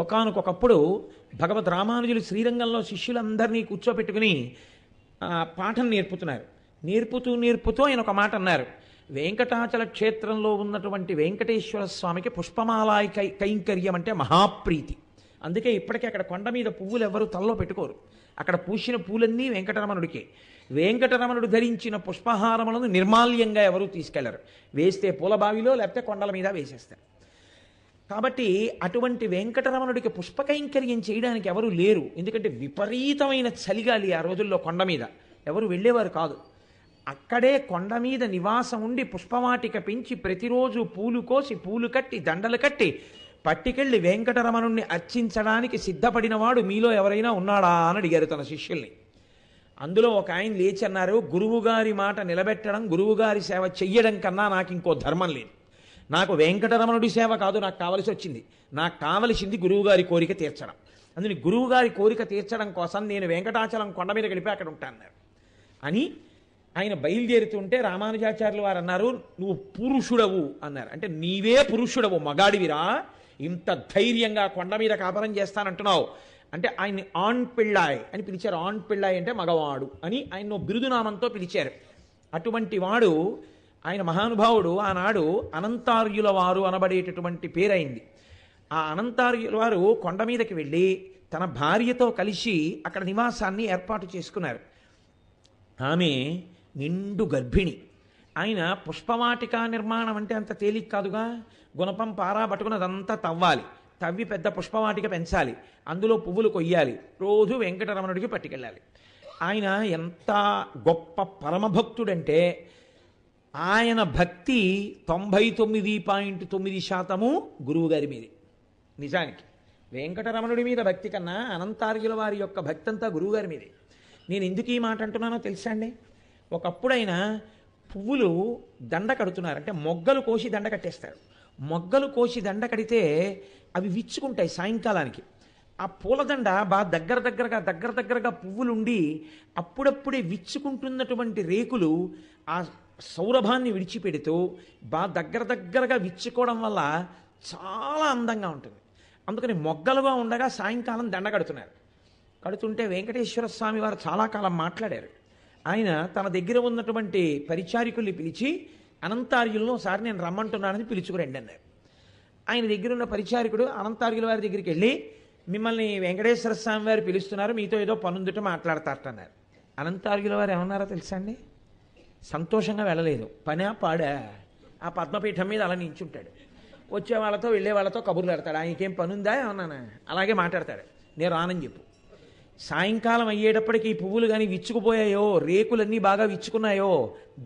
ఒకానొకప్పుడు భగవద్ రామానుజులు శ్రీరంగంలో శిష్యులందరినీ కూర్చోపెట్టుకుని పాఠం నేర్పుతున్నారు. నేర్పుతూ ఆయన ఒక మాట అన్నారు. వెంకటాచల క్షేత్రంలో ఉన్నటువంటి వెంకటేశ్వర స్వామికి పుష్పమాలాయి కైంకర్యం అంటే మహాప్రీతి. అందుకే ఇప్పటికీ అక్కడ కొండ మీద పువ్వులు ఎవరు తలలో పెట్టుకోరు. అక్కడ పూసిన పూలన్నీ వెంకటరమణుడికే. వెంకటరమణుడు ధరించిన పుష్పహారములను నిర్మాల్యంగా ఎవరూ తీసుకెళ్లరు. వేస్తే పూలబావిలో లేకపోతే కొండల మీద వేసేస్తారు. కాబట్టి అటువంటి వెంకటరమణుడికి పుష్పకైంకర్యం చేయడానికి ఎవరు లేరు. ఎందుకంటే విపరీతమైన చలిగాలి ఆ రోజుల్లో కొండ మీద, ఎవరు వెళ్ళేవారు కాదు. అక్కడే కొండ మీద నివాసం ఉండి పుష్పవాటిక పెంచి ప్రతిరోజు పూలు కోసి పూలు కట్టి దండలు కట్టి పట్టికెళ్ళి వెంకటరమణుణ్ణి అర్చించడానికి సిద్ధపడినవాడు మీలో ఎవరైనా ఉన్నాడా అని అడిగారు తన శిష్యుల్ని. అందులో ఒక ఆయన లేచి అన్నారు, గురువుగారి మాట నిలబెట్టడం, గురువుగారి సేవ చెయ్యడం కన్నా నాకు ఇంకో ధర్మం లేదు. నాకు వెంకటరమణుడి సేవ కాదు నాకు కావలసి వచ్చింది. నాకు కావలసింది గురువుగారి కోరిక తీర్చడం. అందుకని గురువుగారి కోరిక తీర్చడం కోసం నేను వెంకటాచలం కొండ మీద గడిపి అక్కడ ఉంటాను అని ఆయన బయలుదేరుతుంటే రామానుజాచార్యులు వారు అన్నారు, నువ్వు పురుషుడవు అన్నారు. అంటే నీవే పురుషుడవు, మగాడివిరా, ఇంత ధైర్యంగా కొండ మీద కాపరం చేస్తానంటున్నావు అంటే ఆయన్ని ఆన్ పిళ్ళాయ్ అని పిలిచారు. ఆన్ పిళ్ళాయ్ అంటే మగవాడు అని ఆయన బిరుదునామంతో పిలిచారు. అటువంటి వాడు ఆయన మహానుభావుడు. ఆనాడు అనంతార్యుల వారు అనబడేటటువంటి పేరైంది. ఆ అనంతార్యుల వారు కొండ మీదకి వెళ్ళి తన భార్యతో కలిసి అక్కడ నివాసాన్ని ఏర్పాటు చేసుకున్నారు. ఆమె నిండు గర్భిణి. ఆయన పుష్పవాటికా నిర్మాణం అంటే అంత తేలిక కాదుగా. గుణపం పారా పట్టుకుని అదంతా తవ్వాలి, తవ్వి పెద్ద పుష్పవాటిక పెంచాలి, అందులో పువ్వులు కొయ్యాలి, రోజు వెంకటరమణుడికి పట్టుకెళ్ళాలి. ఆయన ఎంత గొప్ప పరమభక్తుడంటే ఆయన భక్తి 99.9% గురువుగారి మీదే. నిజానికి వెంకటరమణుడి మీద భక్తి కన్నా అనంతార్యుల వారి యొక్క భక్తి అంతా గురువుగారి మీదే. నేను ఎందుకు ఈ మాట అంటున్నానో తెలుసా అండి? ఒకప్పుడైనా పువ్వులు దండ కడుతున్నారు, అంటే మొగ్గలు కోసి దండ కట్టేస్తారు. మొగ్గలు కోసి దండ కడితే అవి విచ్చుకుంటాయి సాయంకాలానికి. ఆ పూలదండ బాగా దగ్గరగా పువ్వులుండి అప్పుడప్పుడే విచ్చుకుంటున్నటువంటి రేకులు ఆ సౌరభాన్ని విడిచిపెడుతూ బాగా దగ్గరగా విచ్చుకోవడం వల్ల చాలా అందంగా ఉంటుంది. అందుకని మొగ్గలుగా ఉండగా సాయంకాలం దండ కడుతున్నారు. కడుతుంటే వెంకటేశ్వర స్వామి వారు చాలా కాలం మాట్లాడారు. ఆయన తన దగ్గర ఉన్నటువంటి పరిచారికుల్ని పిలిచి అనంతార్యులను ఒకసారి నేను రమ్మంటున్నానని పిలుచుకురండి అన్నారు. ఆయన దగ్గర ఉన్న పరిచారికుడు అనంతార్యుల వారి దగ్గరికి వెళ్ళి, మిమ్మల్ని వెంకటేశ్వర స్వామి వారు పిలుస్తున్నారు, మీతో ఏదో పనుందుట మాట్లాడతారన్నారు. అనంతార్యుల వారు ఏమన్నారో తెలుసా అండి? సంతోషంగా వెళ్ళలేదు. పనా పాడా ఆ పద్మపీఠం మీద అలా నించుంటాడు. వచ్చే వాళ్ళతో వెళ్ళే వాళ్ళతో కబుర్లు పెడతాడు. ఆయనకేం పనుందా ఏమన్నానా అలాగే మాట్లాడతాడు. నేను రానని చెప్పు. సాయంకాలం అయ్యేటప్పటికి ఈ పువ్వులు కానీ విచ్చుకుపోయాయో, రేకులన్నీ బాగా విచ్చుకున్నాయో,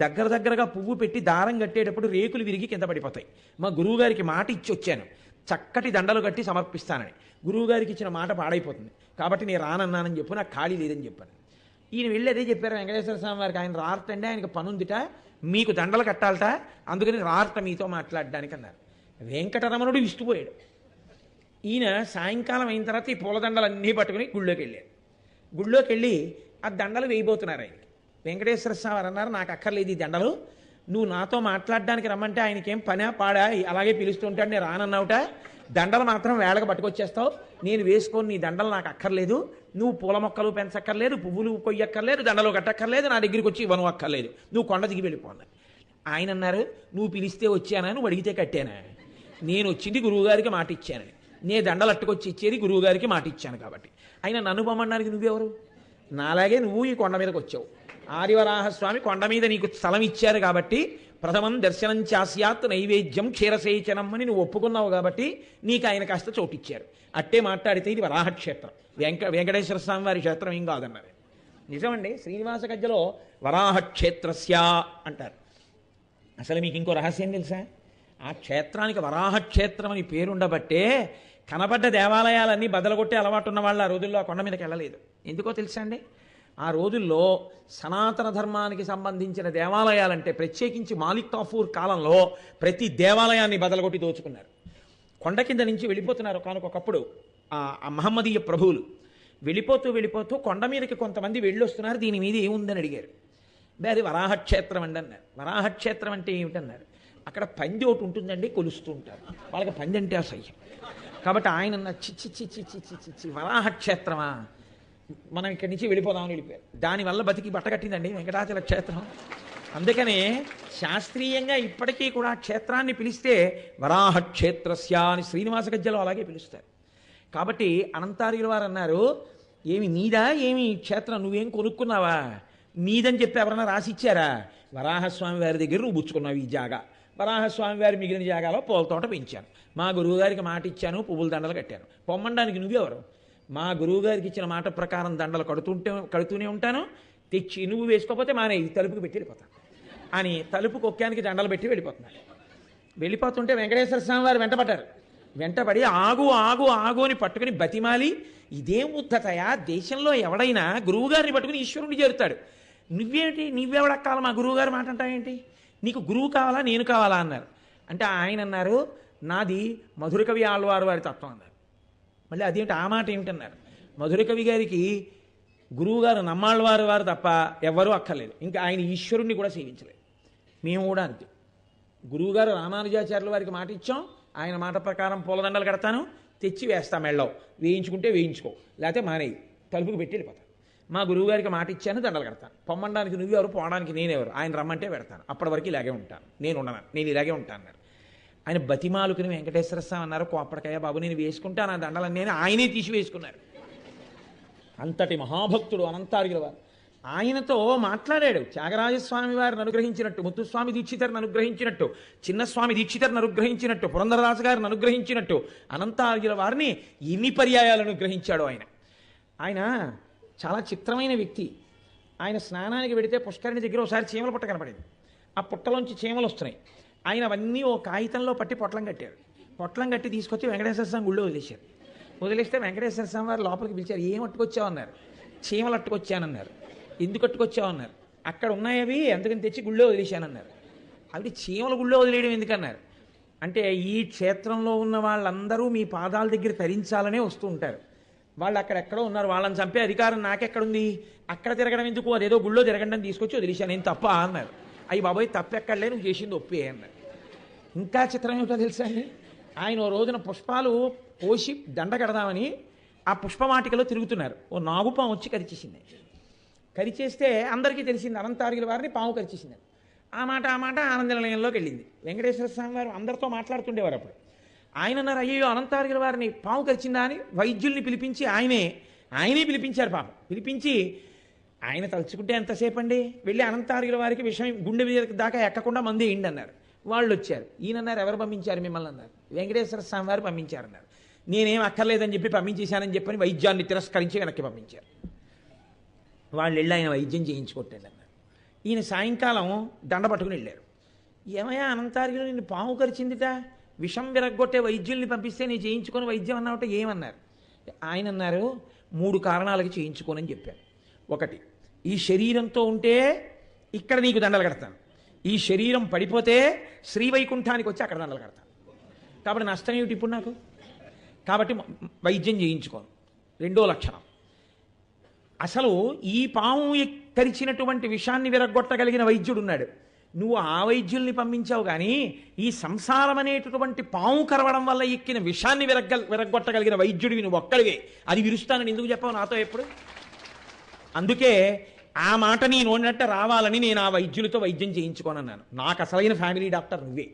దగ్గరగా పువ్వు పెట్టి దారం కట్టేటప్పుడు రేకులు విరిగి కింద పడిపోతాయి. మా గురువుగారికి మాట ఇచ్చి వచ్చాను, చక్కటి దండలు కట్టి సమర్పిస్తానని. గురువుగారికి ఇచ్చిన మాట పాడైపోతుంది కాబట్టి నేను రానన్నానని చెప్పు, నాకు ఖాళీ లేదని చెప్పాను. ఈయన వెళ్ళి అదే చెప్పారు వెంకటేశ్వర స్వామి వారికి. ఆయన రారటండి, ఆయనకు పనుందిట, మీకు దండలు కట్టాలట, అందుకని రారట మీతో మాట్లాడడానికి అన్నారు. వెంకటరమణుడు విస్తుపోయాడు. ఈయన సాయంకాలం అయిన తర్వాత ఈ పూలదండలన్నీ పట్టుకుని గుళ్ళోకి వెళ్ళారు. గుళ్ళోకి వెళ్ళి ఆ దండలు వేయబోతున్నారు ఆయనకి. వెంకటేశ్వర స్వామి వారు అన్నారు, నాకు అక్కర్లేదు ఈ దండలు, నువ్వు నాతో మాట్లాడడానికి రమ్మంటే ఆయనకేం పనా పాడా అలాగే పిలుస్తుంటాడు, నేను రానన్నావుట, దండలు మాత్రం వేళకు పట్టుకొచ్చేస్తావు, నేను వేసుకొని నీ దండలు నాకు అక్కర్లేదు, నువ్వు పూల మొక్కలు పెంచక్కర్లేదు, పువ్వులు కొయ్యక్కర్లేదు, దండలు కట్టక్కర్లేదు, నా దగ్గరికి వచ్చి ఇవ్వను అక్కర్లేదు, నువ్వు కొండ దిగి వెళ్ళిపోన్నాను. ఆయన అన్నారు, నువ్వు పిలిస్తే వచ్చానా, నువ్వు అడిగితే కట్టానా, నేను వచ్చింది గురువుగారికి మాట ఇచ్చానని, నే దండలు అట్టుకొచ్చి ఇచ్చేది గురువుగారికి మాట ఇచ్చాను కాబట్టి. ఆయన నన్ను పొమ్మన్నానికి నువ్వెవరు? నాలాగే నువ్వు ఈ కొండ మీదకి వచ్చావు. ఆదివరాహస్వామి కొండ మీద నీకు స్థలం ఇచ్చారు కాబట్టి ప్రథమం దర్శనం చాస్యాత్ నైవేద్యం క్షీరసేచనం అని నువ్వు ఒప్పుకున్నావు కాబట్టి నీకు ఆయన కాస్త చోటిచ్చారు. అట్టే మాట్లాడితే ఇది వరాహక్షేత్రం, వెంకటేశ్వర స్వామి వారి క్షేత్రం ఏం కాదన్నారు. నిజమండి, శ్రీనివాస గజ్జలో వరాహక్షేత్రస్య అంటారు. అసలు మీకు ఇంకో రహస్యం తెలుసా? ఆ క్షేత్రానికి వరాహక్షేత్రం అని పేరుండబట్టే కనబడ్డ దేవాలయాలన్నీ బదలగొట్టే అలవాటు ఉన్న వాళ్ళు ఆ రోజుల్లో ఆ కొండ మీదకి వెళ్ళలేదు. ఎందుకో తెలుసా అండి? ఆ రోజుల్లో సనాతన ధర్మానికి సంబంధించిన దేవాలయాలంటే ప్రత్యేకించి మాలిక్ కాఫూర్ కాలంలో ప్రతి దేవాలయాన్ని బదలగొట్టి దోచుకున్నారు. కొండ కింద నుంచి వెళ్ళిపోతున్నారు ఒకనొకప్పుడు ఆ మహమ్మదీయ ప్రభువులు. వెళ్ళిపోతూ కొండ మీదకి కొంతమంది వెళ్ళొస్తున్నారు, దీని మీద ఏముందని అడిగారు. అది వరాహక్షేత్రం అండి అన్నారు. వరాహక్షేత్రం అంటే ఏమిటన్నారు? అక్కడ పంది ఒకటి ఉంటుందండి, కొలుస్తూ ఉంటారు, వాళ్ళకి పంది అంటే అసహ్యం. కాబట్టి ఆయన చిచ్చి చిచ్చి చిచ్చి చిచ్చి వరాహ క్షేత్రమా, మనం ఇక్కడి నుంచి వెళ్ళిపోదామని వెళ్ళిపోయారు. దానివల్ల బతికి బట్టకట్టిందండి వెంకటాచల క్షేత్రం. అందుకనే శాస్త్రీయంగా ఇప్పటికీ కూడా క్షేత్రాన్ని పిలిస్తే వరాహ క్షేత్రస్య అని శ్రీనివాస గద్యలో అలాగే పిలుస్తారు. కాబట్టి అనంతార్యుల వారు అన్నారు, ఏమి నీదా, ఏమి క్షేత్రం నువ్వేం కొనుక్కున్నావా, నీదని చెప్పి ఎవరన్నా రాసిచ్చారా? వరాహస్వామి వారి దగ్గర నువ్వు పుచ్చుకున్నావు ఈ జాగా, వరాహస్వామి వారి మిగిలిన జాగాలో పూల తోట పెంచాను, మా గురువుగారికి మాట ఇచ్చాను, పువ్వుల దండలు కట్టాను, పొమ్మండానికి నువ్వెవరు? మా గురువుగారికి ఇచ్చిన మాట ప్రకారం దండలు కడుతూనే ఉంటాను, తెచ్చి నువ్వు వేసుకోకపోతే మానేయి, తలుపుకి పెట్టి వెళ్ళిపోతాను అని తలుపు కొక్కానికి దండలు పెట్టి వెళ్ళిపోతున్నాడు. వెళ్ళిపోతుంటే వెంకటేశ్వర స్వామి వారు వెంటపడ్డారు. వెంటపడి ఆగు ఆగు ఆగు అని పట్టుకుని బతిమాలి, ఇదేం ఉద్ధతయా, దేశంలో ఎవడైనా గురువుగారిని పట్టుకుని ఈశ్వరుని చేరుతాడు, నువ్వేమిటి, నువ్వెవడక్కాల మా గురువుగారు మాట అంటావేంటి, నీకు గురువు కావాలా నేను కావాలా అన్నారు. అంటే ఆయన అన్నారు, నాది మధురకవి ఆళ్వారు వారి తత్వం అన్నారు. మళ్ళీ అదేమిటి ఆ మాట ఏమిటన్నారు? మధురకవి గారికి గురువుగారు నమ్మాళ్ళవారు వారు తప్ప ఎవ్వరూ అక్కర్లేదు, ఇంకా ఆయన ఈశ్వరుణ్ణి కూడా సేవించలేదు. మేము కూడా అంతే, గురువుగారు రామానుజాచార్యుల వారికి మాట ఇచ్చాం, ఆయన మాట ప్రకారం పూలదండలు కడతాను, తెచ్చి వేస్తా మెళ్ళవు, వేయించుకుంటే వేయించుకో, లేకపోతే మానేయి, తలుపుకి పెట్టి వెళ్ళిపోతాను. మా గురువుగారికి మాట ఇచ్చాను, దండలు కడతాను, పొమ్మడానికి నువ్వెవరు, పోవడానికి నేనెవరు, ఆయన రమ్మంటే పెడతాను, అప్పటి వరకు ఇలాగే ఉంటాను, నేను ఇలాగే ఉంటాను అన్నారు. ఆయన బతిమాలుకుని వెంకటేశ్వర స్వామి అన్నారు, కోప్పటికయ్య బాబు నేను వేసుకుంటాను ఆ దండలన్నీ, ఆయనే తీసి వేసుకున్నారు. అంతటి మహాభక్తుడు అనంతార్యుల వారు. ఆయనతో మాట్లాడాడు. త్యాగరాజస్వామి వారిని అనుగ్రహించినట్టు, ముత్తుస్వామి దీక్షితర్ని అనుగ్రహించినట్టు, చిన్నస్వామి దీక్షితర్ని అనుగ్రహించినట్టు, పురంధరదాసు గారిని అనుగ్రహించినట్టు అనంతార్యుల వారిని ఎన్ని పర్యాయాలు అనుగ్రహించాడు ఆయన. ఆయన చాలా చిత్రమైన వ్యక్తి. ఆయన స్నానానికి వెడితే పుష్కరిణి దగ్గర ఒకసారి చీమల పుట్ట కనపడింది. ఆ పుట్టలోంచి చీమలు వస్తున్నాయి. ఆయన అవన్నీ ఓ కాగితంలో పట్టి పొట్లం కట్టాడు. పొట్లం కట్టి తీసుకొచ్చి వెంకటేశ్వర స్వామి గుళ్ళో వదిలేశారు. వదిలేస్తే వెంకటేశ్వర స్వామి వారు లోపలికి పిలిచారు. ఏం అట్టుకొచ్చావన్నారు? చీమలు అట్టుకొచ్చానన్నారు. ఎందుకు అట్టుకొచ్చావన్నారు? అక్కడ ఉన్నాయవి అందుకని తెచ్చి గుళ్ళో వదిలేశానన్నారు. అవి చీమల గుళ్ళో వదిలేయడం ఎందుకన్నారు? అంటే ఈ క్షేత్రంలో ఉన్న వాళ్ళందరూ మీ పాదాల దగ్గర తరించాలనే వస్తూ ఉంటారు. వాళ్ళు అక్కడెక్కడో ఉన్నారు, వాళ్ళని చంపే అధికారం నాకెక్కడుంది, అక్కడ తిరగడం ఎందుకు, అదేదో గుళ్ళో తిరగడం తీసుకొచ్చి వదిలేశాను, నేను తప్ప అన్నారు. అయ్యి బాబోయ్ తప్పెక్కడలే, నువ్వు చేసింది ఒప్పే అన్నారు. ఇంకా చిత్రం ఏమిటో తెలుసా అండి, ఆయన ఓ రోజున పుష్పాలు పోసి దండ కడదామని ఆ పుష్పవాటికలో తిరుగుతున్నారు. ఓ నాగుపాము వచ్చి కరిచేసింది. కరిచేస్తే అందరికీ తెలిసింది అనంతార్యుల వారిని పాము కరిచేసింది. ఆ మాట ఆనంద నిలయంలోకి వెళ్ళింది. వెంకటేశ్వర స్వామి వారు అందరితో మాట్లాడుతుండేవారు. అప్పుడు ఆయన అన్నారు, అయ్యో అనంతార్యుల వారిని పాము కరిచిందా అని వైద్యుల్ని పిలిపించి ఆయనే పిలిపించారు. పాపం పిలిపించి ఆయన తలుచుకుంటే ఎంతసేపు అండి, వెళ్ళి అనంతార్యుల వారికి విషయం గుండె దాకా ఎక్కకుండా మంది ఏంటి అన్నారు. వాళ్ళు వచ్చారు. ఈయనన్నారు, ఎవరు పంపించారు మిమ్మల్ని అన్నారు. వెంకటేశ్వర స్వామి వారు పంపించారన్నారు. నేనేం అక్కర్లేదని చెప్పి పంపించేశానని చెప్పని వైద్యాన్ని తిరస్కరించి వెనక్కి పంపించారు. వాళ్ళు వెళ్ళి ఆయన వైద్యం చేయించుకొట్టాడు అన్నారు. ఈయన సాయంకాలం దండ పట్టుకుని వెళ్ళారు. ఏమయ్యా అనంతార్యులు నిన్ను పాము కరిచిందిట, విషం విరగ్గొట్టే వైద్యుల్ని పంపిస్తే నేను చేయించుకొని వైద్యం అన్నావుట ఏమన్నారు? ఆయన అన్నారు, 3 కారణాలకి చేయించుకోనని చెప్పాను. ఒకటి, ఈ శరీరంతో ఉంటే ఇక్కడ నీకు దండలు కడతాను, ఈ శరీరం పడిపోతే శ్రీవైకుంఠానికి వచ్చి అక్కడ దండలు కడతాను, కాబట్టి నష్టం ఏమిటి ఇప్పుడు నాకు, కాబట్టి వైద్యం చేయించుకోను. రెండో లక్షణం, అసలు ఈ పాము కరిచినటువంటి విషాన్ని విరగ్గొట్టగలిగిన వైద్యుడు ఉన్నాడు, నువ్వు ఆ వైద్యుల్ని పంపించావు, కానీ ఈ సంసారం అనేటటువంటి పాము కరవడం వల్ల ఎక్కిన విషాన్ని విరగ్గొట్టగలిగిన వైద్యుడివి నువ్వు ఒక్కడివే, అది విరుస్తానని ఎందుకు చెప్పావు నాతో ఎప్పుడు? అందుకే ఆ మాట నేను ఉన్నట్టు రావాలని నేను ఆ వైద్యులతో వైద్యం చేయించుకోనన్నాను. నాకు అసలైన ఫ్యామిలీ డాక్టర్ నువ్వే,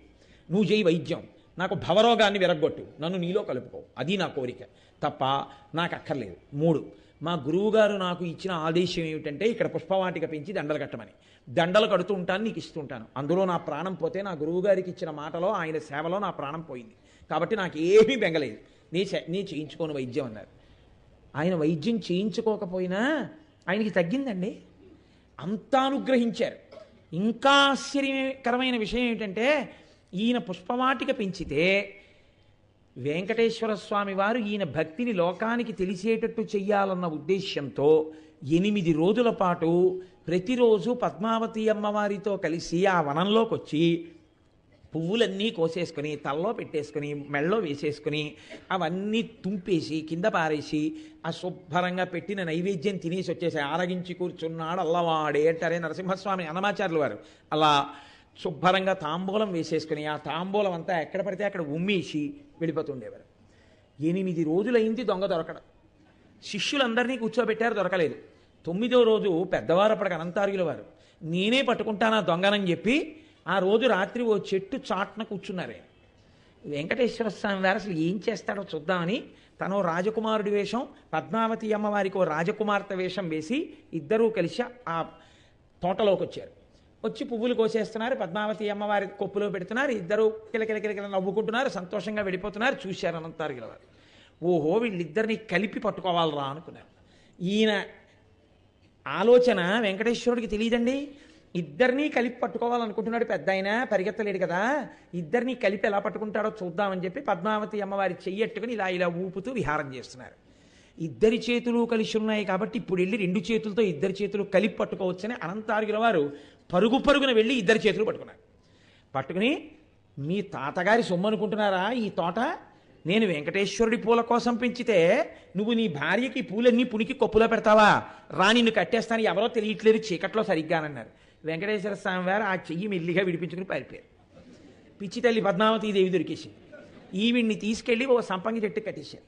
నువ్వు చేయి వైద్యం, నాకు భవరోగాన్ని విరగ్గొట్టు, నన్ను నీలో కలుపుకో, అది నా కోరిక తప్ప నాకు అక్కర్లేదు. 3, మా గురువుగారు నాకు ఇచ్చిన ఆదేశం ఏమిటంటే ఇక్కడ పుష్పవాటిక పెంచి దండలు కట్టమని. దండలు కడుతూ ఉంటాను, నీకు ఇస్తూ ఉంటాను. అందులో నా ప్రాణం పోతే నా గురువుగారికి ఇచ్చిన మాటలో ఆయన సేవలో నా ప్రాణం పోయింది, కాబట్టి నాకు ఏమీ బెంగలేదు, నీ చేయించుకోను వైద్యం అన్నారు. ఆయన వైద్యం చేయించుకోకపోయినా ఆయనకి తగ్గిందండి, అంతా అనుగ్రహించారు. ఇంకా ఆశ్చర్యకరమైన విషయం ఏమిటంటే ఈయన పుష్పవాటిక పెంచితే వెంకటేశ్వర స్వామి వారు ఈయన భక్తిని లోకానికి తెలిసేటట్టు చెయ్యాలన్న ఉద్దేశ్యంతో 8 రోజుల పాటు ప్రతిరోజు పద్మావతి అమ్మవారితో కలిసి ఆ వనంలోకి వచ్చి పువ్వులన్నీ కోసేసుకొని తల్లో పెట్టేసుకొని మెళ్ళో వేసేసుకొని అవన్నీ తుంపేసి కింద పారేసి ఆ శుభ్రంగా పెట్టిన నైవేద్యం తినేసి వచ్చేసి ఆరగించి కూర్చున్నాడు అల్లవాడే అంటారే నరసింహస్వామి అన్నమాచార్యుల వారు. అలా శుభ్రంగా తాంబూలం వేసేసుకుని ఆ తాంబూలం అంతా ఎక్కడ పడితే అక్కడ ఉమ్మేసి వెళ్ళిపోతుండేవారు. 8 రోజులైంది దొంగ దొరకడం. శిష్యులందరినీ కూర్చోబెట్టారు, దొరకలేదు. 9వ రోజు పెద్దవారు అప్పటికి అనంతార్యుల వారు, నేనే పట్టుకుంటానా దొంగనని చెప్పి ఆ రోజు రాత్రి ఓ చెట్టు చాట్న కూర్చున్నారే. వెంకటేశ్వర స్వామి వారు అసలు ఏం చేస్తాడో చూద్దామని తను రాజకుమారుడి వేషం, పద్మావతి అమ్మవారికి ఓ రాజకుమార్తె వేషం వేసి ఇద్దరూ కలిసి ఆ తోటలోకి వచ్చారు. వచ్చి పువ్వులు కోసేస్తున్నారు, పద్మావతి అమ్మవారి కొప్పులో పెడుతున్నారు. ఇద్దరు కిలకిల కిలకిల నవ్వుకుంటున్నారు, సంతోషంగా వెళ్ళిపోతున్నారు. చూశారు అనంతార్యుల వారు. ఓహో, వీళ్ళిద్దరిని కలిపి పట్టుకోవాలరా అనుకున్నారు. ఈయన ఆలోచన వెంకటేశ్వరుడికి తెలియదండి. ఇద్దరినీ కలిపి పట్టుకోవాలనుకుంటున్నాడు. పెద్ద ఆయన పరిగెత్తలేడు కదా, ఇద్దరినీ కలిపి ఎలా పట్టుకుంటాడో చూద్దామని చెప్పి పద్మావతి అమ్మవారి చెయ్యట్టుకుని ఇలా ఇలా ఊపుతూ విహారం చేస్తున్నారు. ఇద్దరి చేతులు కలిసి ఉన్నాయి కాబట్టి ఇప్పుడు వెళ్ళి 2 చేతులతో ఇద్దరి చేతులు కలిపి పట్టుకోవచ్చని అనంతార్యుల వారు పరుగు పరుగున వెళ్ళి ఇద్దరి చేతులు పట్టుకున్నారు. పట్టుకుని, మీ తాతగారి సొమ్ము అనుకుంటున్నారా ఈ తోట? నేను వెంకటేశ్వరుడి పూల కోసం పెంచితే నువ్వు నీ భార్యకి పూలన్నీ పునికి కొప్పులో పెడతావా? రా, నిన్ను కట్టేస్తాను, ఎవరో తెలియట్లేదు చీకట్లో సరిగ్గానన్నారు. వెంకటేశ్వర స్వామి వారు ఆ చెయ్యి మెల్లిగా విడిపించుకుని పారిపోయారు. పిచ్చి తల్లి పద్మావతి దేవి దొరికేసింది. ఈవిడ్ని తీసుకెళ్ళి ఓ సంపంగి చెట్టు కట్టేశారు.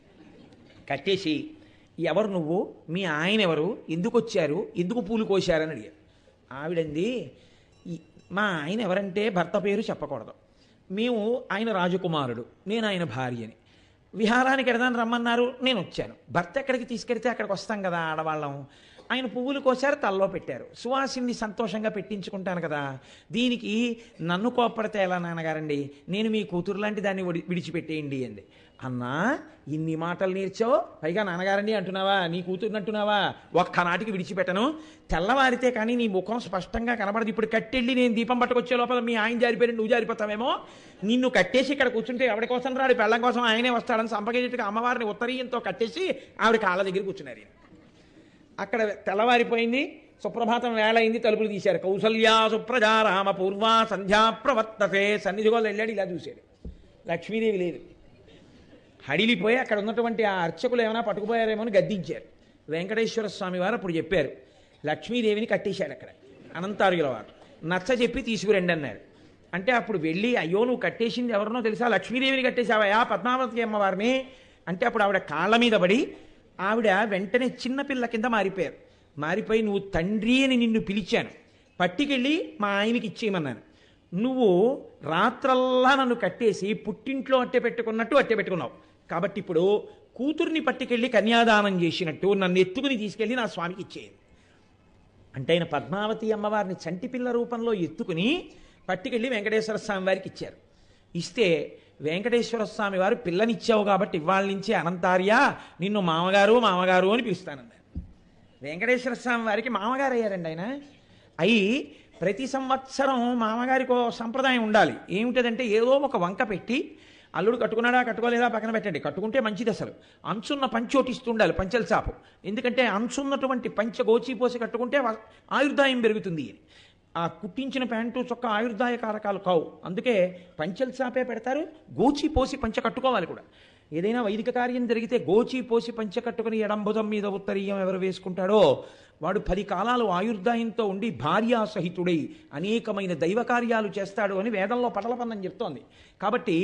కట్టేసి, ఎవరు నువ్వు, మీ ఆయన ఎవరు, ఎందుకు వచ్చారు, ఎందుకు పూలు కోశారని అడిగారు. ఆవిడంది, మా ఆయన ఎవరంటే భర్త పేరు చెప్పకూడదు, మేము ఆయన రాజకుమారుడు, నేను ఆయన భార్యని, విహారానికి ఎడదాన్ని రమ్మన్నారు, నేను వచ్చాను. భర్త ఎక్కడికి తీసుకెడితే అక్కడికి వస్తాం కదా ఆడవాళ్ళం. ఆయన పువ్వులు కోసారు, తల్లో పెట్టారు, సువాసిని సంతోషంగా పెట్టించుకుంటాను కదా, దీనికి నన్ను కోప్పడితే ఎలా నాన్నగారండి, నేను మీ కూతురు లాంటి దాన్ని విడిచిపెట్టేయండి అంది. అన్నా, ఇన్ని మాటలు నేర్చావు, పైగా నాన్నగారండి అంటున్నావా, నీ కూతుర్ని అంటున్నావా, ఒక్కనాటికి విడిచిపెట్టను, తెల్లవారితే కానీ నీ ముఖం స్పష్టంగా కనబడదు. ఇప్పుడు కట్టెళ్ళి నేను దీపం పట్టుకొచ్చే లోపల మీ ఆయన జారిపోయి నువ్వు జారిపోతావేమో, నిన్ను కట్టేసి ఇక్కడ కూర్చుంటే ఎవరి కోసం రాడు, పెళ్ళం కోసం ఆయనే వస్తాడని సంపగేట్టుగా అమ్మవారిని ఉత్తరీయంతో కట్టేసి ఆవిడ కాళ్ళ దగ్గర కూర్చున్నారు. అక్కడ తెల్లవారిపోయింది, సుప్రభాతం వేళ అయింది, తలుపులు తీశారు. కౌసల్యా సుప్రజా రామ పూర్వా సంధ్యా ప్రవర్తతే. సన్నిధిగోలు వెళ్ళాడు, ఇలా చూశాడు, లక్ష్మీదేవి లేదు. హడిలిపోయి అక్కడ ఉన్నటువంటి ఆ అర్చకులు ఏమైనా పట్టుకుపోయారేమో అని గద్దించారు. వెంకటేశ్వర స్వామి వారు అప్పుడు చెప్పారు, లక్ష్మీదేవిని కట్టేశాడు అక్కడ అనంతార్యుల వారు, నచ్చ చెప్పి తీసుకురండి అన్నారు. అంటే అప్పుడు వెళ్ళి, అయ్యో నువ్వు కట్టేసింది ఎవరినో తెలుసా, లక్ష్మీదేవిని కట్టేశావా పద్మావతి అమ్మవారిని అంటే, అప్పుడు ఆవిడ కాళ్ళ మీద పడి ఆవిడ వెంటనే చిన్నపిల్ల కింద మారిపోయారు. మారిపోయి, నువ్వు తండ్రి అని నిన్ను పిలిచాను, పట్టికెళ్ళి మా ఆయనకి ఇచ్చేయమన్నాను, నువ్వు రాత్రల్లా నన్ను కట్టేసి పుట్టింట్లో అట్టె పెట్టుకున్నట్టు అట్టె పెట్టుకున్నావు, కాబట్టి ఇప్పుడు కూతుర్ని పట్టుకెళ్ళి కన్యాదానం చేసినట్టు నన్ను ఎత్తుకుని తీసుకెళ్ళి నా స్వామికి ఇచ్చేయండి అంటే, ఆయన పద్మావతి అమ్మవారిని చంటిపిల్ల రూపంలో ఎత్తుకుని పట్టుకెళ్ళి వెంకటేశ్వర స్వామి వారికి ఇచ్చారు. ఇస్తే వెంకటేశ్వర స్వామి వారు, పిల్లనిచ్చావు కాబట్టి ఇవాళ నుంచి అనంతార్య నిన్ను మామగారు మామగారు అని పిలుస్తానన్నారు. వెంకటేశ్వర స్వామి వారికి మామగారు అయ్యారండి ఆయన. అయి ప్రతి సంవత్సరం మామగారికి ఒక సంప్రదాయం ఉండాలి. ఏమిటదంటే, ఏదో ఒక వంక పెట్టి, అల్లుడు కట్టుకున్నాడా కట్టుకోలేదా పక్కన పెట్టండి, కట్టుకుంటే మంచిది, అసలు అంచున్న పంచోటిస్తుండాలి, పంచల చాపు. ఎందుకంటే అంచున్నటువంటి పంచ గోచిపోసి కట్టుకుంటే ఆయుర్దాయం పెరుగుతుంది అని. ఆ కుట్టించిన ప్యాంటు చొక్క ఆయుర్దాయ కారకాలు కావు, అందుకే పంచల చాపే పెడతారు. గోచి పోసి పంచ కట్టుకోవాలి కూడా. ఏదైనా వైదిక కార్యం జరిగితే గోచి పోసి పంచ కట్టుకుని ఎడంబుధం మీద ఉత్తరీయం ఎవరు వేసుకుంటాడో వాడు 10 కాలాలు ఆయుర్దాయంతో ఉండి భార్యాసహితుడై అనేకమైన దైవ కార్యాలు చేస్తాడు అని వేదంలో పటలపందని చెప్తోంది. కాబట్టి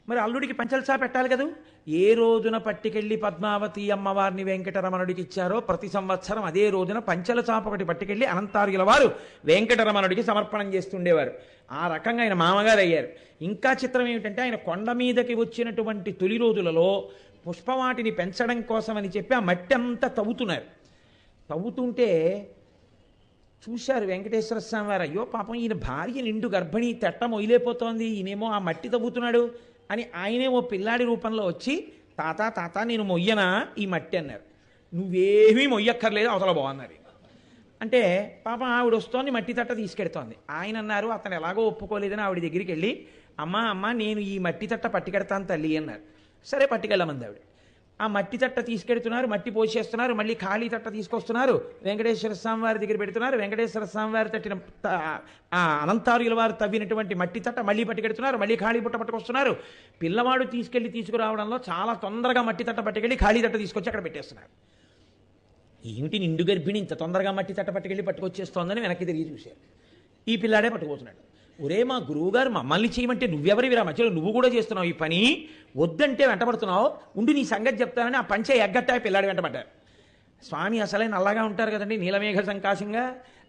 మరి అల్లుడికి పంచలచా పెట్టాలి కదా. ఏ రోజున పట్టుకెళ్ళి పద్మావతి అమ్మవారిని వెంకటరమణుడికి ఇచ్చారో ప్రతి సంవత్సరం అదే రోజున పంచల చాప ఒకటి పట్టుకెళ్ళి అనంతార్యుల వారు వెంకటరమణుడికి సమర్పణం చేస్తుండేవారు. ఆ రకంగా ఆయన మామగారు అయ్యారు. ఇంకా చిత్రం ఏమిటంటే, ఆయన కొండ మీదకి వచ్చినటువంటి తొలి రోజులలో పుష్పవాటిని పెంచడం కోసం అని చెప్పి ఆ మట్టి అంతా తవ్వుతున్నారు. తవ్వుతుంటే చూశారు వెంకటేశ్వర స్వామి వారు, అయ్యో పాపం ఈయన భార్య నిండు గర్భిణి, తెట్ట మొయిలైపోతోంది, ఈయనేమో ఆ మట్టి తవ్వుతున్నాడు అని ఆయనే ఓ పిల్లాడి రూపంలో వచ్చి, తాత తాత నేను మొయ్యనా ఈ మట్టి అన్నారు. నువ్వేమీ మొయ్యక్కర్లేదు, అవతల బాగున్నారు అంటే, పాపం ఆవిడ వస్తోంది, మట్టి తట్ట తీసుకెడుతోంది. ఆయన అన్నారు, అతను ఎలాగో ఒప్పుకోలేదని ఆవిడ దగ్గరికి వెళ్ళి, అమ్మ నేను ఈ మట్టి తట్ట పట్టుకెడతాను తల్లి అన్నారు. సరే పట్టుకెళ్ళమంది ఆవిడ. ఆ మట్టి తట్ట తీసుకెడుతున్నారు, మట్టి పోసేస్తున్నారు, మళ్ళీ ఖాళీ తట్ట తీసుకొస్తున్నారు, వెంకటేశ్వర స్వామి వారి దగ్గర పెడుతున్నారు. వెంకటేశ్వర స్వామి వారి తట్టిన ఆ అనంతార్యుల వారు తవ్వినటువంటి మట్టి తట్ట మళ్ళీ పట్టుకెడుతున్నారు, మళ్ళీ ఖాళీ బుట్ట పట్టుకొస్తున్నారు. పిల్లవాడు తీసుకురావడంలో చాలా తొందరగా మట్టి తట్ట పట్టుకెళ్ళి ఖాళీ తట్ట తీసుకొచ్చి అక్కడ పెట్టేస్తున్నారు. ఏమిటి నిండు గర్భిణి ఇంత తొందరగా మట్టి తట్ట పట్టుకెళ్ళి పట్టుకొచ్చేస్తోందని వెనక్కి తిరిగి చూశారు. ఈ పిల్లాడే పట్టుకుపోతున్నాడు. ఒరే మా గురువుగారు మమ్మల్ని చేయమంటే నువ్వెవరివిరా మధ్యలో నువ్వు కూడా చేస్తున్నావు ఈ పని, వద్దంటే వెంటబడుతున్నావు, ఉండి నీ సంగతి చెప్తానని ఆ పంచే ఎగ్గట్టా పిల్లాడి వెంటబడ్డారు. స్వామి అసలే నల్లగా ఉంటారు కదండి, నీలమేఘ సంకాశంగా.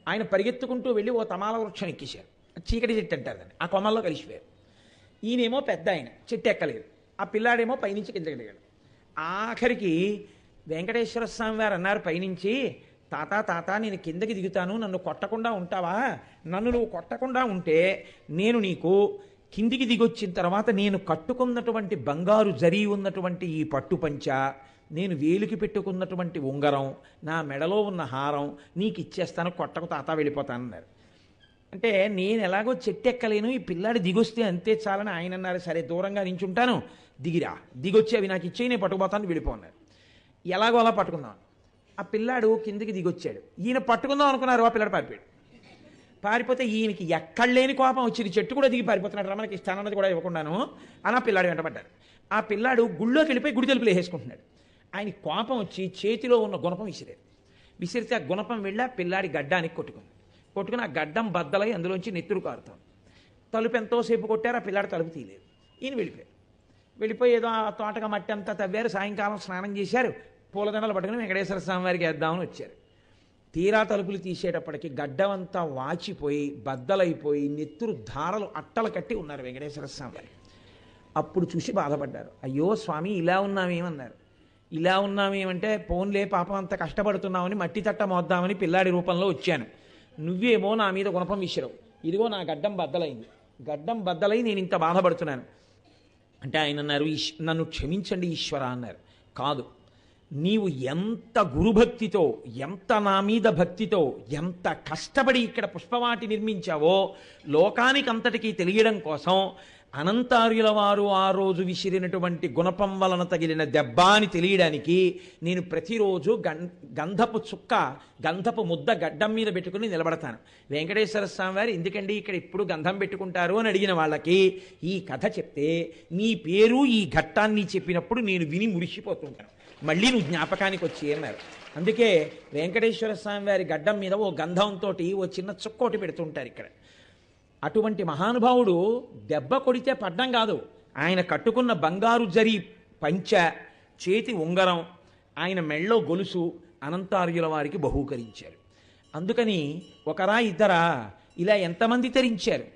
ఆయన పరిగెత్తుకుంటూ వెళ్ళి ఓ తమాల వృక్షం ఎక్కేశారు. చీకటి చెట్టు అంటారు దాన్ని, ఆ కొమ్మల్లో కలిసిపోయారు. ఈయనేమో పెద్ద ఆయన, చెట్టు ఎక్కలేదు. ఆ పిల్లాడేమో పైనుంచి కిందకి దిగాడు. ఆఖరికి వెంకటేశ్వర స్వామి వారు అన్నారు పైనుంచి, తాత తాత నేను కిందకి దిగుతాను, నన్ను కొట్టకుండా ఉంటావా? నన్ను నువ్వు కొట్టకుండా ఉంటే నేను నీకు కిందికి దిగొచ్చిన తర్వాత నేను కట్టుకున్నటువంటి బంగారు జరీ ఉన్నటువంటి ఈ పట్టు పంచ, నేను వేలికి పెట్టుకున్నటువంటి ఉంగరం, నా మెడలో ఉన్న హారం నీకు ఇచ్చేస్తాను, కొట్టకు తాత వెళ్ళిపోతానన్నారు. అంటే నేను ఎలాగో చెట్టు ఎక్కలేను, ఈ పిల్లాడి దిగొస్తే అంతే చాలని ఆయన అన్నారు. సరే దూరంగా నించుంటాను, దిగిరా, దిగొచ్చి అవి నాకు ఇచ్చేయి, నేను పట్టుకుపోతాను, వెళ్ళిపోన్నారు. ఎలాగో అలా పట్టుకుందాం. ఆ పిల్లాడు కిందికి దిగొచ్చాడు. ఈయన పట్టుకుందాం అనుకున్నారు, ఆ పిల్లాడు పారిపోయాడు. పారిపోతే ఈయనకి ఎక్కడ లేని కోపం వచ్చింది, చెట్టు కూడా దిగి పారిపోతున్నాడు, రమణకి ఇస్తానన్నది కూడా ఇవ్వకుండాను అని ఆ పిల్లాడు వెంటబడ్డారు. ఆ పిల్లాడు గుళ్ళోకి వెళ్ళిపోయి గుడి తలుపులు వేసేసుకుంటున్నాడు. ఆయన కోపం వచ్చి చేతిలో ఉన్న గుణపం విసిరారు. విసిరితే ఆ గుణపం వెళ్ళి ఆ పిల్లాడి గడ్డానికి కొట్టుకుని ఆ గడ్డం బద్దలై అందులోంచి నెత్తురు కారుతాం. తలుపు ఎంతోసేపు కొట్టారు, ఆ పిల్లాడు తలుపు తీయలేదు. ఈయన వెళ్ళిపోయి ఏదో ఆ తోటగా మట్టి అంతా తవ్వారు. సాయంకాలం స్నానం చేశారు, పూలదండలు పట్టుకుని వెంకటేశ్వర స్వామి వారికి వేద్దామని వచ్చారు. తీరా తలుపులు తీసేటప్పటికి గడ్డమంతా వాచిపోయి బద్దలైపోయి నెత్తురు ధారలు అట్టలు కట్టి ఉన్నారు వెంకటేశ్వర స్వామి వారి. అప్పుడు చూసి బాధపడ్డారు. అయ్యో స్వామి ఇలా ఉన్నామేమన్నారు. ఇలా ఉన్నామేమంటే పోన్లే పాపం అంత కష్టపడుతున్నామని మట్టి తట్ట మోద్దామని పిల్లాడి రూపంలో వచ్చాను, నువ్వేమో నా మీద గుణపం విసిరావు, ఇదిగో నా గడ్డం బద్దలైంది, గడ్డం బద్దలై నేను ఇంత బాధపడుతున్నాను అంటే ఆయన అన్నారు, నన్ను క్షమించండి ఈశ్వర అన్నారు. కాదు, నీవు ఎంత గురుభక్తితో, ఎంత నా మీద భక్తితో, ఎంత కష్టపడి ఇక్కడ పుష్పవాటి నిర్మించావో లోకానికి అంతటికీ తెలియడం కోసం అనంతార్యుల వారు ఆ రోజు విసిరినటువంటి గుణపం వలన తగిలిన దెబ్బ అని తెలియడానికి నేను ప్రతిరోజు గంధపు చుక్క, గంధపు ముద్ద గడ్డం మీద పెట్టుకుని నిలబడతాను. వెంకటేశ్వర స్వామి వారు ఎందుకండి ఇక్కడ ఇప్పుడు గంధం పెట్టుకుంటారు అని అడిగిన వాళ్ళకి ఈ కథ చెప్తే నీ పేరు ఈ ఘట్టాన్ని చెప్పినప్పుడు నేను విని మురిసిపోతుంటాను, మళ్ళీ నువ్వు జ్ఞాపకానికి వచ్చి అన్నారు. అందుకే వెంకటేశ్వర స్వామి వారి గడ్డం మీద ఓ గంధంతో ఓ చిన్న చుక్కోటి పెడుతుంటారు ఇక్కడ. అటువంటి మహానుభావుడు దెబ్బ కొడితే పడ్డం కాదు, ఆయన కట్టుకున్న బంగారు జరీ పంచ, చేతి ఉంగరం, ఆయన మెళ్ళో గొలుసు అనంతార్యుల వారికి బహూకరించారు. అందుకని ఒకరా ఇద్దరా ఇలా ఎంతమంది తరించారు.